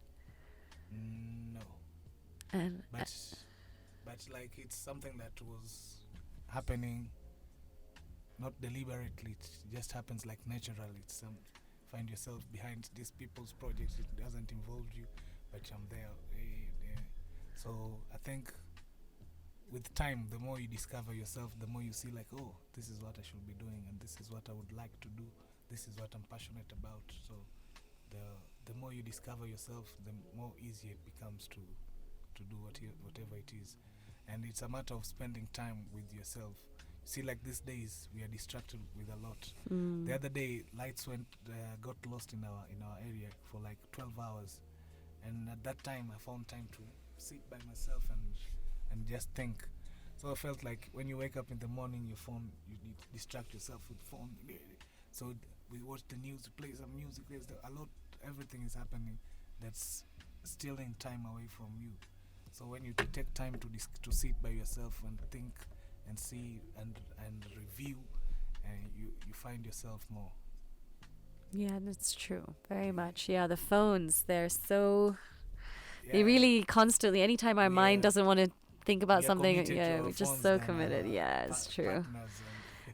No. And But like it's something that was happening not deliberately. It just happens like naturally. It's find yourself behind these people's projects. It doesn't involve you, but I'm there. So I think with time, the more you discover yourself, the more you see like, oh, this is what I should be doing, and this is what I would like to do. This is what I'm passionate about. So the more you discover yourself, the more easy it becomes to do whatever it is. And it's a matter of spending time with yourself. See, like these days, we are distracted with a lot. The other day, lights got lost in our area for like 12 hours. And at that time, I found time to sit by myself and just think. So I felt like when you wake up in the morning, your phone, you distract yourself with phone. So we watch the news, play some music. There's a lot, everything is happening that's stealing time away from you. So when you take time to sit by yourself and think and see and review, you find yourself more. yeah, that's true. Very much. Yeah, the phones, they're so... Yeah. They really constantly, anytime our mind doesn't want to think about We are something, committed to our we're just phones so than committed. our Yeah, it's true. partners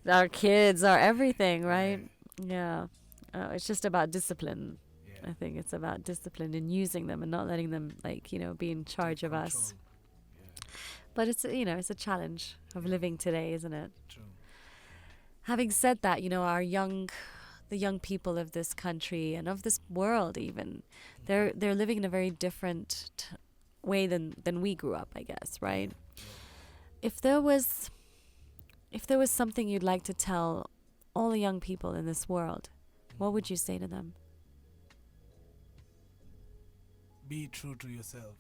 Our kids, our everything, right? Yeah. It's just about discipline. yeah. I think it's about discipline and using them and not letting them, be in charge Take of us. control. Yeah, But it's a challenge of living today, isn't it? true. Having said that, the young people of this country and of this world even, they're living in a very different way than we grew up, I guess, right? If there was something you'd like to tell all the young people in this world, what would you say to them? Be true to yourself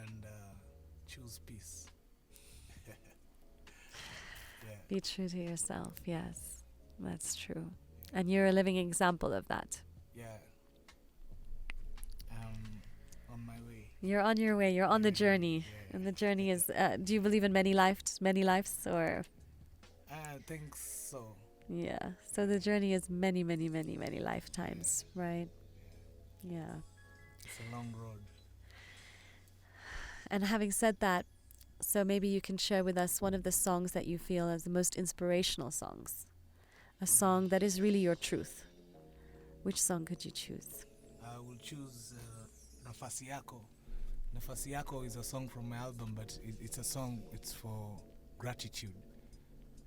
and choose peace. Yeah. Be true to yourself. Yes, that's true. And you're a living example of that. Yeah. On my way. You're on your way. You're on the Yeah, journey. yeah. And the journey is, do you believe in many lives, or? I think so. Yeah. So the journey is many, many, many, many lifetimes, right? Yeah. It's a long road. And having said that, so maybe you can share with us one of the songs that you feel as the most inspirational songs. A song that is really your truth. Which song could you choose? I will choose Nafsi Yako. Nafsi Yako is a song from my album, but it's a song, it's for gratitude.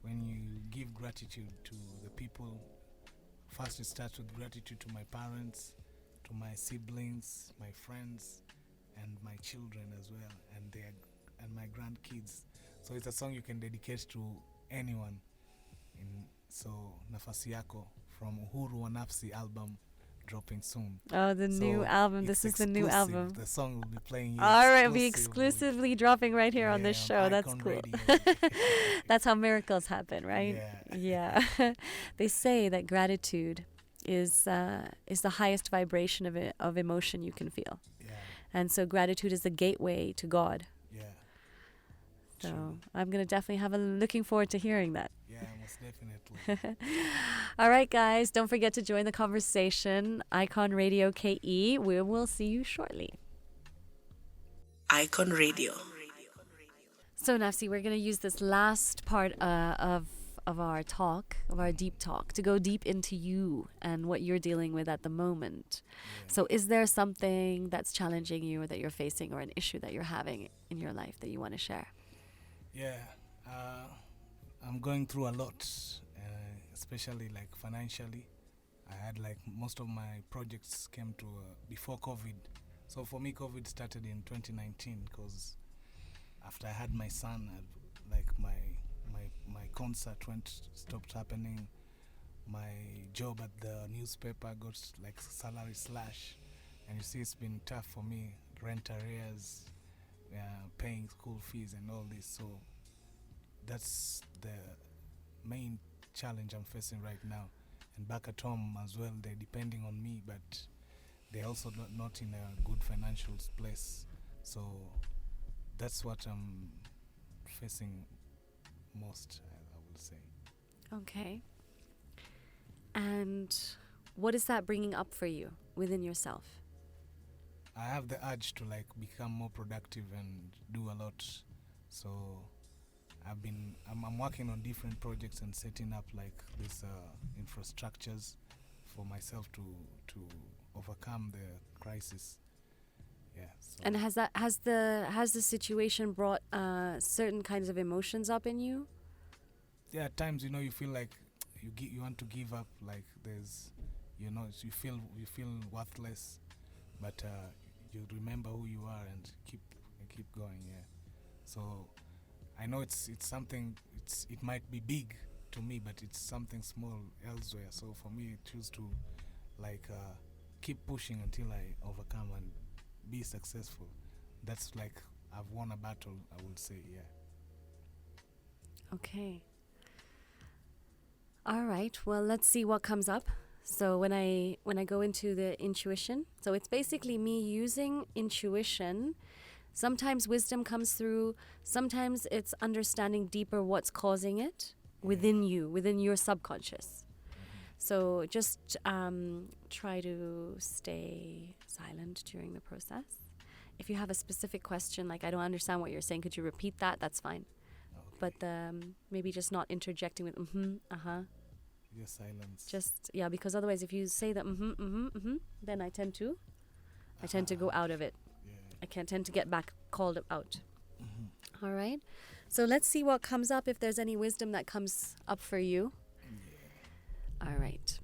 When you give gratitude to the people, first it starts with gratitude to my parents, to my siblings, my friends, and my children as well, and my grandkids. So it's a song you can dedicate to anyone. So Nafsi Yako from Huru and Nafsi album, dropping soon. Oh, the So new album. This is it's the new exclusive. album. The song will be playing here. All right, be exclusively. exclusively dropping right here on this show. On That's Icon cool. Radio. That's how miracles happen, right? Yeah. Yeah. They say that gratitude is the highest vibration of emotion you can feel. Yeah. And so gratitude is the gateway to God. Yeah. So True. I'm going to definitely looking forward to hearing that. Yeah, most definitely. All right, guys, don't forget to join the conversation. Icon Radio KE. We will see you shortly. Icon Radio. So, Nafsi, we're going to use this last part of our talk, of our deep talk, to go deep into you and what you're dealing with at the moment. Yeah. So, is there something that's challenging you or that you're facing or an issue that you're having in your life that you want to share? Yeah, I'm going through a lot, especially like financially. I had like most of my projects came to before COVID. So for me, COVID started in 2019 because after I had my son, like my concert stopped happening. My job at the newspaper got like salary slash, and you see it's been tough for me. Rent arrears, paying school fees and all this. So that's the main challenge I'm facing right now. And back at home as well, they're depending on me, but they're also not in a good financial place. So that's what I'm facing most, I would say. Okay. And what is that bringing up for you within yourself? I have the urge to like become more productive and do a lot. So I'm working on different projects and setting up like these infrastructures for myself to overcome the crisis. Yeah. So And has the situation brought certain kinds of emotions up in you? yeah, at times you feel like you want to give up. Like there's you feel worthless, but you remember who you are and keep going. Yeah. So I know it's something. It might be big to me, but it's something small elsewhere. So for me, I choose to like keep pushing until I overcome and be successful. That's like I've won a battle, I would say. Yeah. Okay. All right. Well, let's see what comes up. So when I go into the intuition, so it's basically me using intuition. Sometimes wisdom comes through. Sometimes it's understanding deeper what's causing it within you, within your subconscious. So just try to stay silent during the process. If you have a specific question, like I don't understand what you're saying, could you repeat that? That's fine. Okay. But maybe just not interjecting with Just silence. Just, yeah, because otherwise if you say that then I tend to go out of it. Yeah. I can tend to get back called out. All right. So let's see what comes up, if there's any wisdom that comes up for you. All right.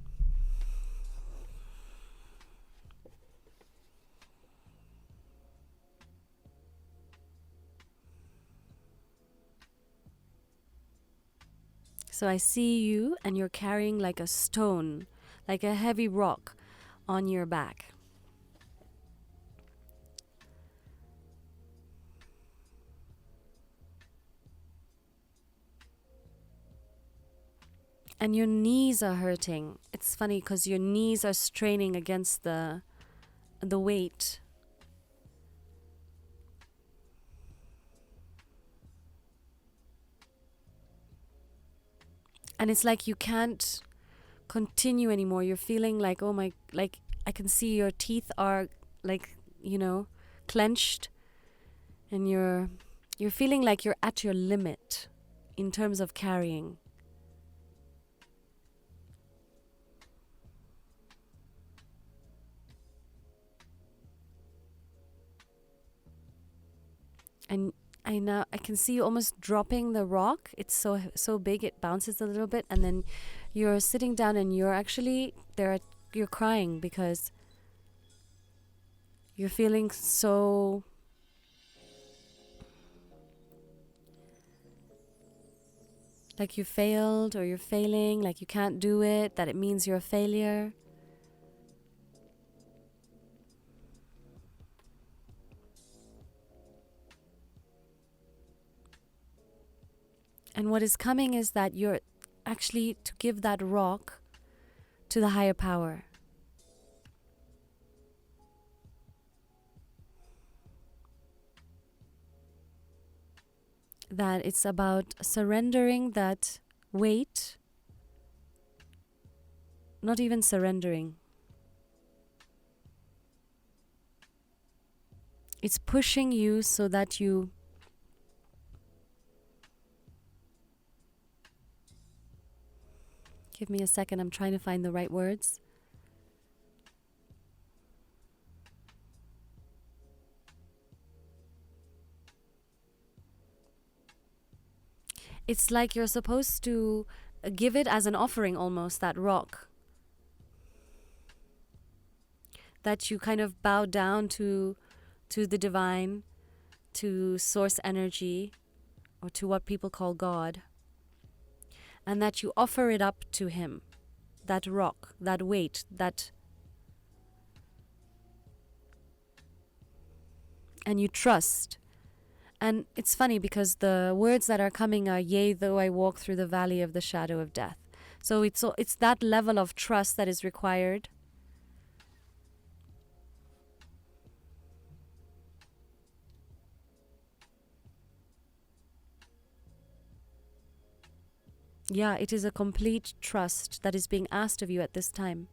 So I see you and you're carrying like a stone, like a heavy rock on your back. And your knees are hurting. It's funny because your knees are straining against the weight. And it's like you can't continue anymore. You're feeling like, oh my, like I can see your teeth are like, clenched. And you're feeling like you're at your limit in terms of carrying. And I can see you almost dropping the rock. It's so big, it bounces a little bit, and then you're sitting down and you're actually you're crying because you're feeling so like you failed, or you're failing, like you can't do it, that it means you're a failure. And what is coming is that you're actually to give that rock to the higher power. that it's about surrendering that weight, not even surrendering. It's pushing you so that you give me a second, I'm trying to find the right words. It's like you're supposed to give it as an offering almost, that rock. That you kind of bow down to the divine, to source energy, or to what people call God. And that you offer it up to him. That rock, that weight, that... And you trust. And it's funny because the words that are coming are, yea, though I walk through the valley of the shadow of death. So it's that level of trust that is required. Yeah, it is a complete trust that is being asked of you at this time.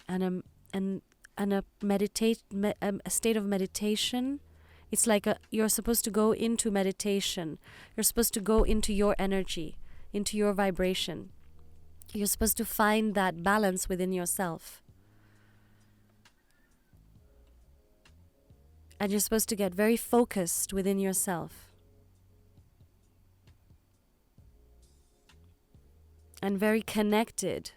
And a state of meditation. It's like you're supposed to go into meditation. You're supposed to go into your energy, into your vibration. You're supposed to find that balance within yourself. And you're supposed to get very focused within yourself. And very connected.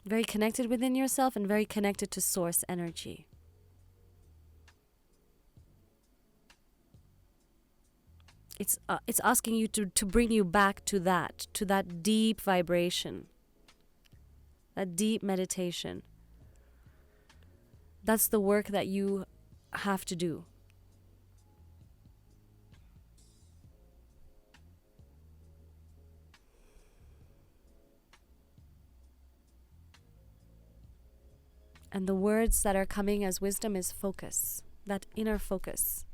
Very connected within yourself and very connected to source energy. It's asking you to bring you back to that deep vibration, that deep meditation. That's the work that you have to do. And the words that are coming as wisdom is focus, that inner focus.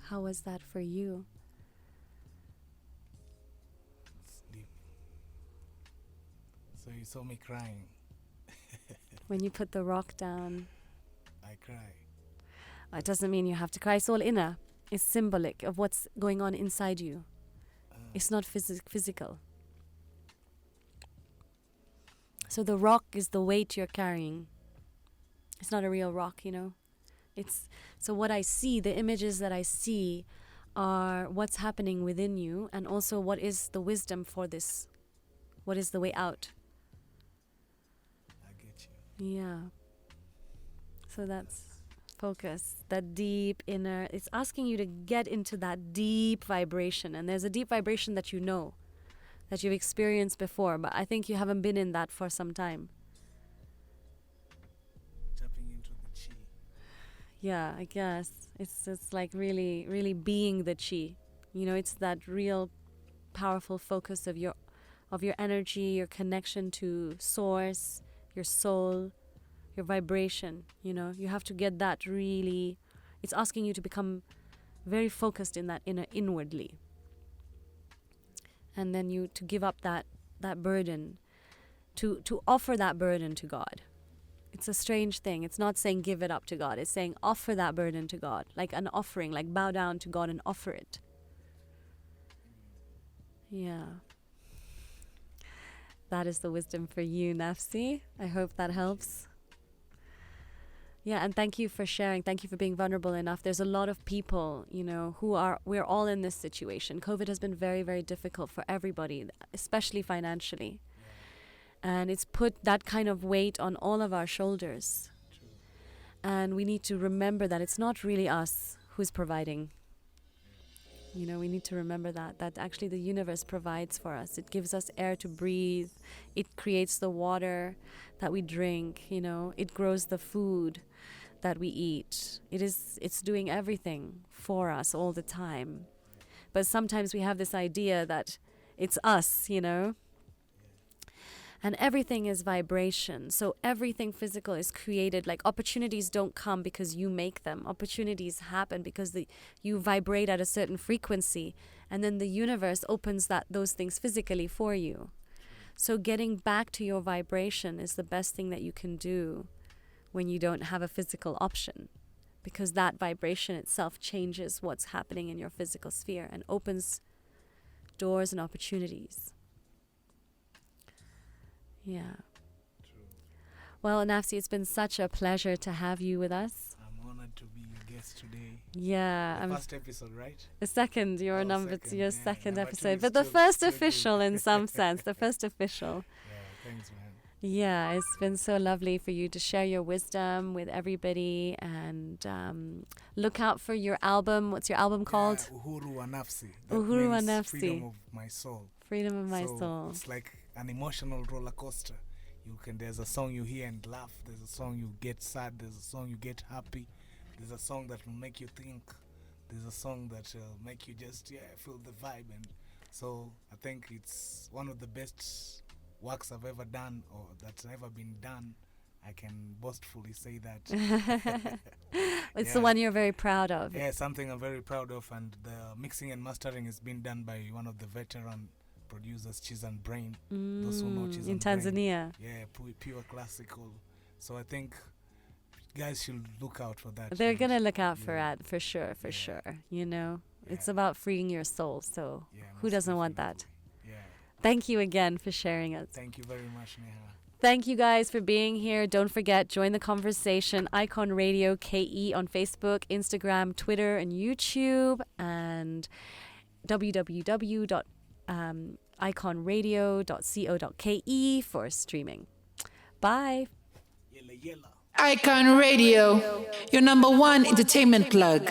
How was that for you? It's deep. So you saw me crying. When you put the rock down, I cry. it doesn't mean you have to cry. It's all inner. It's symbolic of what's going on inside you. It's not physical. So the rock is the weight you're carrying. It's not a real rock, you know. So what I see, the images that I see are what's happening within you, and also what is the wisdom for this. What is the way out? I get you. Yeah. So that's focus, that deep inner. It's asking you to get into that deep vibration. And there's a deep vibration that you know, that you've experienced before, but I think you haven't been in that for some time. Tapping into the chi. Yeah, I guess. It's like really, really being the chi. You know, it's that real powerful focus of your energy, your connection to source, your soul, your vibration. You know, you have to get that really. It's asking you to become very focused in that inwardly. And then you to give up that burden, to offer that burden to God. It's a strange thing. It's not saying give it up to God. It's saying offer that burden to God, like an offering, like bow down to God and offer it. Yeah. That is the wisdom for you, Nafsi. I hope that helps. Yeah, and thank you for sharing. Thank you for being vulnerable enough. There's a lot of people, you know, we're all in this situation. COVID has been very, very difficult for everybody, especially financially. And it's put that kind of weight on all of our shoulders. True. And we need to remember that it's not really us who's providing. You know, we need to remember that actually the universe provides for us. It gives us air to breathe. It creates the water that we drink, you know. It grows the food that we eat. It's doing everything for us all the time. But sometimes we have this idea that it's us, you know? And everything is vibration. So everything physical is created. Like opportunities don't come because you make them. Opportunities happen because you vibrate at a certain frequency. And then the universe opens those things physically for you. So getting back to your vibration is the best thing that you can do when you don't have a physical option. Because that vibration itself changes what's happening in your physical sphere and opens doors and opportunities. Yeah. True. Well, Nafsi, it's been such a pleasure to have you with us. I'm honored to be your guest today. Yeah. The first episode, right? The second, your Second second number two episode. is But the still- first still good. official in some sense. The first official. Yeah, thanks, man. Yeah, it's been so lovely for you to share your wisdom with everybody. And look out for your album. What's your album called? Yeah, Huru and Nafsi. That Uhuru means and Nafsi. Freedom of my soul. Freedom of My So Soul. It's like an emotional roller coaster. There's a song you hear and laugh. There's a song you get sad. There's a song you get happy. There's a song that will make you think. There's a song that will make you just feel the vibe. And so I think it's one of the best works I've ever done or that's ever been done. I can boastfully say that. It's the one you're very proud of. Yeah, something I'm very proud of, and the mixing and mastering is being done by one of the veteran producers, Cheese and Brain. Those who know Cheese In and Brain. Tanzania. Yeah, pure classical. So I think guys should look out for that. They're and going to look out for yeah. it, for sure, You know, it's Yeah. about freeing your soul. So Yeah, who most doesn't want that? definitely. Yeah. Thank you again for sharing it. Thank you very much, Neha. Thank you guys for being here. Don't forget, join the conversation. Icon Radio KE on Facebook, Instagram, Twitter, and YouTube, and www.iconradio.co.ke for streaming. Bye. Yella, yella. Icon Radio, your number one entertainment plug.